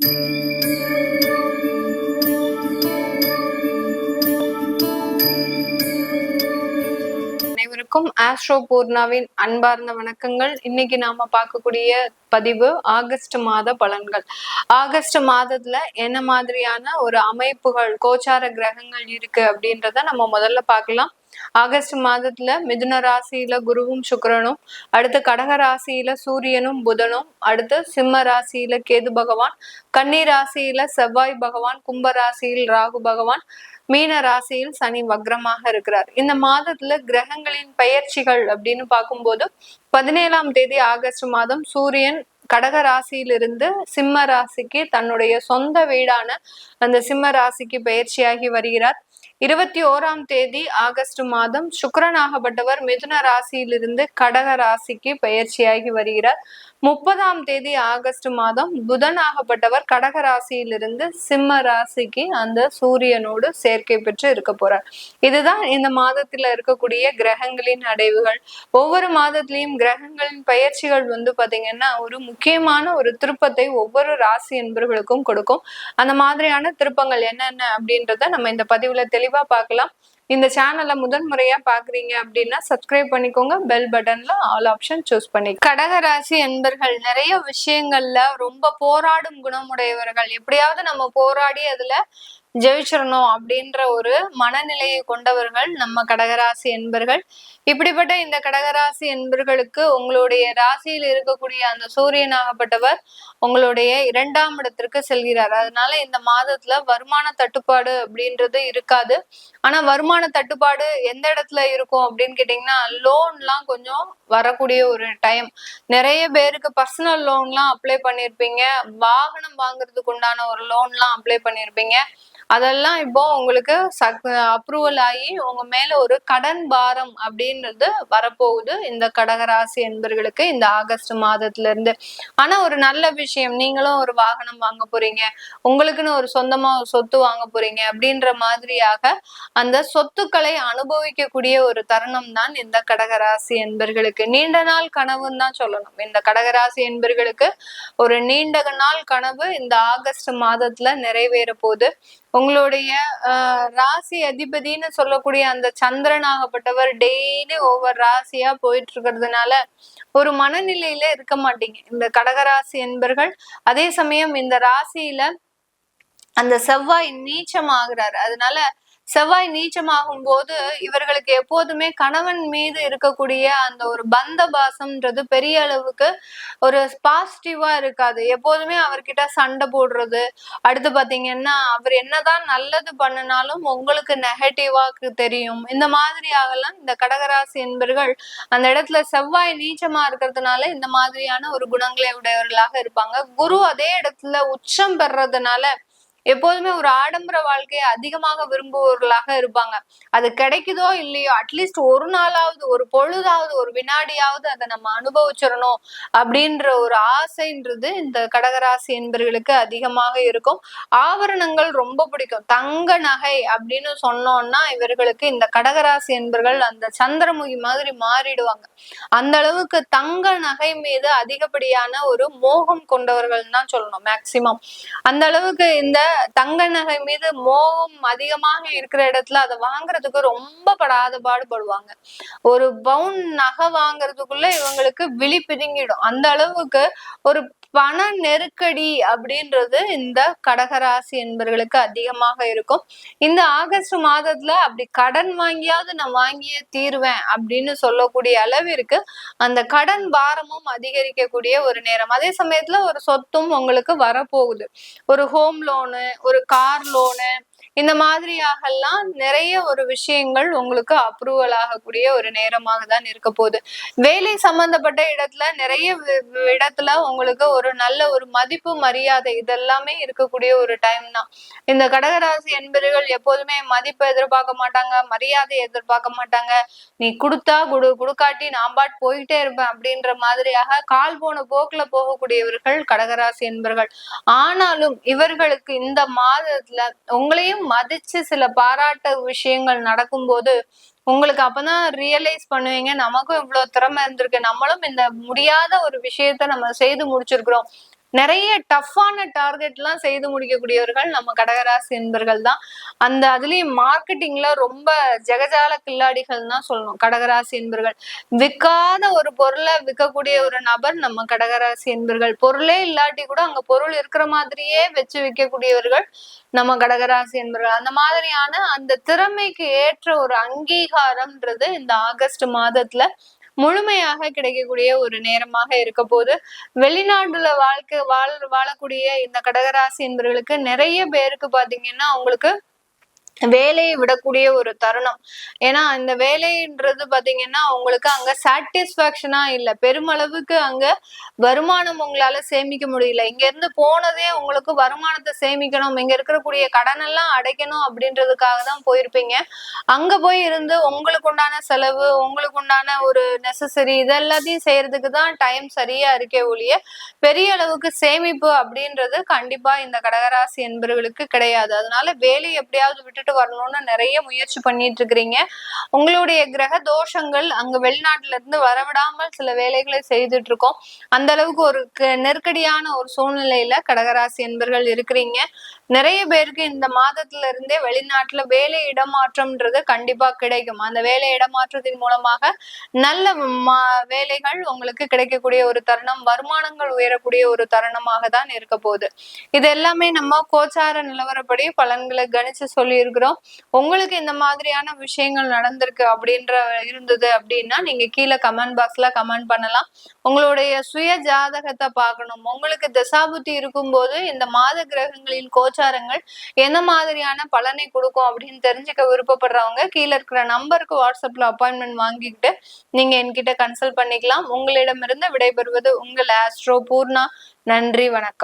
அனைவருக்கும் ஆஸ்ட்ரோ பூர்ணாவின் அன்பார்ந்த வணக்கங்கள். இன்னைக்கு நாம பார்க்கக்கூடிய பதிவு ஆகஸ்ட் மாத பலன்கள். ஆகஸ்ட் மாதத்துல என்ன மாதிரியான ஒரு அமைப்புகள் கோச்சார கிரகங்கள் இருக்கு அப்படின்றத நம்ம முதல்ல பார்க்கலாம். ஆகஸ்ட் மாதத்துல மிதுன ராசியில குருவும் சுக்கிரனும், அடுத்து கடக ராசியில சூரியனும் புதனும், அடுத்து சிம்ம ராசியில கேது பகவான், கன்னி ராசியில செவ்வாய் பகவான், கும்ப ராசியில் ராகு பகவான், மீன ராசியில் சனி வக்ரமாக இருக்கிறார். இந்த மாதத்துல கிரகங்களின் பெயர்ச்சிகள் அப்படின்னு பார்க்கும்போது 17ஆம் தேதி ஆகஸ்ட் மாதம் சூரியன் கடக ராசியிலிருந்து சிம்ம ராசிக்கு தன்னுடைய சொந்த வீடான அந்த சிம்ம ராசிக்கு பெயர்ச்சியாகி வருகிறார். 21ஆம் தேதி ஆகஸ்ட் மாதம் சுக்கிரனாகப்பட்டவர் மிதுன ராசியிலிருந்து கடக ராசிக்கு பெயர்ச்சியாகி வருகிறார். 30ஆம் தேதி ஆகஸ்ட் மாதம் புதனாகப்பட்டவர் கடக ராசியிலிருந்து சிம்ம ராசிக்கு அந்த சூரியனோடு சேர்க்கை பெற்று இருக்க போறார். இதுதான் இந்த மாதத்துல இருக்கக்கூடிய கிரகங்களின் அடைவுகள். ஒவ்வொரு மாதத்திலையும் கிரகங்களின் பயிற்சிகள் பாத்தீங்கன்னா ஒரு முக்கியமான ஒரு திருப்பத்தை ஒவ்வொரு ராசி என்பவர்களுக்கும் கொடுக்கும். அந்த மாதிரியான திருப்பங்கள் என்னென்ன அப்படின்றத நம்ம இந்த பதிவுல தெளிவா பார்க்கலாம். இந்த சேனலை முதன்முறையா பாக்குறீங்க அப்படின்னா சப்ஸ்கிரைப் பண்ணிக்கோங்க. பெல் பட்டன்ல ஆல் ஆப்ஷன் சூஸ் பண்ணி. கடகராசி என்பர்கள் நிறைய விஷயங்கள்ல ரொம்ப போராடும் குணமுடையவர்கள். எப்படியாவது நம்ம போராடி அதுல ஜெயிச்சிடணும் அப்படின்ற ஒரு மனநிலையை கொண்டவர்கள் நம்ம கடகராசி என்பர்கள். இப்படிப்பட்ட இந்த கடகராசி என்பர்களுக்கு உங்களுடைய ராசியில் இருக்கக்கூடிய அந்த சூரியனாகப்பட்டவர் உங்களுடைய 2ஆம் இடத்திற்கு செல்கிறார். அதனால இந்த மாதத்துல வருமான தட்டுப்பாடு அப்படின்றது இருக்காது. ஆனா வருமான தட்டுப்பாடு எந்த இடத்துல இருக்கும் அப்படின்னு கேட்டீங்கன்னா, லோன்லாம் கொஞ்சம் வரக்கூடிய ஒரு டைம். நிறைய பேருக்கு பர்சனல் லோன்லாம் அப்ளை பண்ணிருப்பீங்க, வாகனம் வாங்குறதுக்கு உண்டான ஒரு லோன்லாம் அப்ளை பண்ணிருப்பீங்க. அதெல்லாம் இப்போ உங்களுக்கு அப்ரூவல் ஆகி உங்க மேல ஒரு கடன் பாரம் அப்படின்றது வரப்போகுது இந்த கடகராசி என்பர்களுக்கு இந்த ஆகஸ்ட் மாதத்துல இருந்து. ஆனா ஒரு நல்ல விஷயம், நீங்களும் ஒரு வாகனம் வாங்க போறீங்க, உங்களுக்குன்னு ஒரு சொந்தமா ஒரு சொத்து வாங்க போறீங்க அப்படின்ற மாதிரியாக அந்த சொத்துக்களை அனுபவிக்கக்கூடிய ஒரு தருணம் தான் இந்த கடகராசி என்பர்களுக்கு. நீண்ட நாள் கனவுன்னு தான் சொல்லணும். இந்த கடகராசி என்பர்களுக்கு ஒரு நீண்ட நாள் கனவு இந்த ஆகஸ்ட் மாதத்துல நிறைவேற போகுது. உங்களுடைய ராசி அதிபதினு சொல்லக்கூடிய அந்த சந்திரனாகப்பட்டவர் டெய்லி ஒவ்வொரு ராசியா போயிட்டு இருக்கிறதுனால ஒரு மனநிலையில இருக்க மாட்டீங்க இந்த கடகராசி என்பர்கள். அதே சமயம் இந்த ராசியில அந்த செவ்வாய் நீச்சம் ஆகுறாரு. அதனால செவ்வாய் நீச்சமாகும் போது இவர்களுக்கு எப்போதுமே கணவன் மீது இருக்கக்கூடிய அந்த ஒரு பந்த பாசம்ன்றது பெரிய அளவுக்கு ஒரு பாசிட்டிவா இருக்காது. எப்போதுமே அவர்கிட்ட சண்டை போடுறது, அடுத்து பாத்தீங்கன்னா அவர் என்னதான் நல்லது பண்ணினாலும் உங்களுக்கு நெகட்டிவா தெரியும். இந்த மாதிரியாகலாம் இந்த கடகராசி என்பர்கள் அந்த இடத்துல செவ்வாய் நீச்சமா இருக்கிறதுனால இந்த மாதிரியான ஒரு குணங்களை உடையவர்களாக இருப்பாங்க. குரு அதே இடத்துல உச்சம் பெறதுனால எப்போதுமே ஒரு ஆடம்பர வாழ்க்கையை அதிகமாக விரும்புபவர்களாக இருப்பாங்க. அது கிடைக்குதோ இல்லையோ அட்லீஸ்ட் ஒரு நாளாவது, ஒரு பொழுதாவது, ஒரு வினாடியாவது அதை நம்ம அனுபவிச்சிடணும் அப்படின்ற ஒரு ஆசைன்றது இந்த கடகராசி என்பர்களுக்கு அதிகமாக இருக்கும். ஆபரணங்கள் ரொம்ப பிடிக்கும். தங்க நகை அப்படின்னு சொன்னோம்னா இவர்களுக்கு இந்த கடகராசி என்பர்கள் அந்த சந்திரமுகி மாதிரி மாறிடுவாங்க. அந்த அளவுக்கு தங்க நகை மீது அதிகப்படியான ஒரு மோகம் கொண்டவர்கள் தான் சொல்லணும் மேக்சிமம். அந்த அளவுக்கு இந்த தங்க நகை மீது மோகம் அதிகமாக இருக்கிற இடத்துல அதை வாங்குறதுக்கு ரொம்ப படாத பாடுபடுவாங்க. ஒரு பவுன் நகை வாங்குறதுக்குள்ள இவங்களுக்கு விழி பிதுங்கிடும். அந்த அளவுக்கு ஒரு பண நெருக்கடி அப்படின்றது இந்த கடகராசி என்பவர்களுக்கு அதிகமாக இருக்கும். இந்த ஆகஸ்ட் மாதத்துல அப்படி கடன் வாங்கியாவது நான் வாங்கியே தீருவேன் அப்படின்னு சொல்லக்கூடிய அளவிற்கு அந்த கடன் பாரமும் அதிகரிக்கக்கூடிய ஒரு நேரம். அதே சமயத்துல ஒரு சொத்தும் உங்களுக்கு வரப்போகுது. ஒரு ஹோம் லோனு, ஒரு கார் லோனு, இந்த மாதிரியாகலாம் நிறைய ஒரு விஷயங்கள் உங்களுக்கு அப்ரூவல் ஆகக்கூடிய ஒரு நேரமாக தான் இருக்க போகுது. வேலை சம்பந்தப்பட்ட இடத்துல நிறைய இடத்துல உங்களுக்கு ஒரு நல்ல ஒரு மதிப்பு மரியாதை இதெல்லாமே இருக்கக்கூடிய ஒரு டைம் தான். இந்த கடகராசி என்பவர்கள் எப்போதுமே மதிப்பை எதிர்பார்க்க மாட்டாங்க, மரியாதை எதிர்பார்க்க மாட்டாங்க. நீ கொடுத்தா கொடுக்காட்டி நான் பாட்டு போயிட்டே இருப்பேன் அப்படின்ற மாதிரியாக கால் போன போக்குல போகக்கூடியவர்கள் கடகராசி என்பவர்கள். ஆனாலும் இவர்களுக்கு இந்த மாதத்துல உங்களையும் மதிச்சு சில பாராட்ட விஷயங்கள் நடக்கும்போது உங்களுக்கு அப்பதான் ரியலைஸ் பண்ணுவீங்க, நமக்கும் இவ்வளவு திறமை இருந்திருக்கு, நம்மளும் இந்த முடியாத ஒரு விஷயத்த நம்ம செய்து முடிச்சிருக்கிறோம், நிறைய டஃப்பான டார்கெட் எல்லாம் செய்து முடிக்கக்கூடியவர்கள் நம்ம கடகராசி என்பர்கள் தான். அந்த அதுலயும் மார்க்கெட்டிங்ல ரொம்ப ஜெகஜால கில்லாடிகள் தான் சொல்லணும் கடகராசி என்பர்கள். விற்காத ஒரு பொருளை விற்கக்கூடிய ஒரு நபர் நம்ம கடகராசி என்பர்கள். பொருளே இல்லாட்டி கூட அங்க பொருள் இருக்கிற மாதிரியே வச்சு விற்கக்கூடியவர்கள் நம்ம கடகராசி என்பர்கள். அந்த மாதிரியான அந்த திறமைக்கு ஏற்ற ஒரு அங்கீகாரம்ன்றது இந்த ஆகஸ்ட் மாதத்துல முழுமையாக கிடைக்கக்கூடிய ஒரு நேரமாக இருக்க போது. வெளிநாட்டுல வாழக்கூடிய இந்த கடகராசி என்பவர்களுக்கு நிறைய பேருக்கு பாத்தீங்கன்னா அவங்களுக்கு வேலையை விடக்கூடிய ஒரு தருணம். ஏன்னா இந்த வேலைன்றது பாத்தீங்கன்னா உங்களுக்கு அங்க சாட்டிஸ்பாக்சனா இல்ல, பெருமளவுக்கு அங்க வருமானம் உங்களால சேமிக்க முடியல. இங்க இருந்து போனதே உங்களுக்கு வருமானத்தை சேமிக்கணும், இங்க இருக்கக்கூடிய கடன் எல்லாம் அடைக்கணும் அப்படின்றதுக்காக தான் போயிருப்பீங்க. அங்க போய் இருந்து உங்களுக்கு உண்டான செலவு, உங்களுக்கு உண்டான ஒரு நெசசரி இதெல்லாத்தையும் செய்யறதுக்கு தான் டைம் சரியா இருக்கே ஒழிய பெரிய அளவுக்கு சேமிப்பு அப்படின்றது கண்டிப்பா இந்த கடகராசி என்பவர்களுக்கு கிடையாது. அதனால வேலையை எப்படியாவது விட்டுட்டு வரணும்னு நிறைய முயற்சி பண்ணிட்டு இருக்கிறீங்க. உங்களுடைய கிரக தோஷங்கள் அங்க வெளிநாட்டுல இருந்து வரவிடாமல் சில வேலைகளை செய்துட்டு இருக்கோம். அந்த அளவுக்கு ஒரு நெருக்கடியான ஒரு சூழ்நிலையில கடகராசி என்பர்கள் இருக்கிறீங்க. நிறைய பேருக்கு இந்த மாதத்துல இருந்தே வெளிநாட்டுல வேலை இடமாற்றம்ன்றது கண்டிப்பா கிடைக்கும். அந்த வேலை இடமாற்றத்தின் மூலமாக நல்ல வேலைகள் உங்களுக்கு கிடைக்கக்கூடிய ஒரு தருணம், வருமானங்கள் உயரக்கூடிய ஒரு தருணமாக தான் இருக்க போகுது. இது எல்லாமே நம்ம கோச்சார நிலவரப்படி பலன்களை கணிச்சு சொல்லி இருக்கிறோம். உங்களுக்கு இந்த மாதிரியான விஷயங்கள் நடந்திருக்கு அப்படின்ற இருந்தது அப்படின்னா நீங்க கீழே கமெண்ட் பாக்ஸ்ல கமெண்ட் பண்ணலாம். உங்களுடைய சுய ஜாதகத்தை பார்க்கணும், உங்களுக்கு தசாபுத்தி இருக்கும்போது இந்த மாத கிரகங்களின் கோச்சாரங்கள் எந்த மாதிரியான பலனை கொடுக்கும் அப்படின்னு தெரிஞ்சுக்க விருப்பப்படுறவங்க கீழே இருக்கிற நம்பருக்கு வாட்ஸ்அப்ல அப்பாயின்மெண்ட் வாங்கிக்கிட்டு நீங்க என்கிட்ட கன்சல்ட் பண்ணிக்கலாம். உங்களிடமிருந்து விடைபெறுவது உங்கள் ஆஸ்ட்ரோ பூர்ணா. நன்றி, வணக்கம்.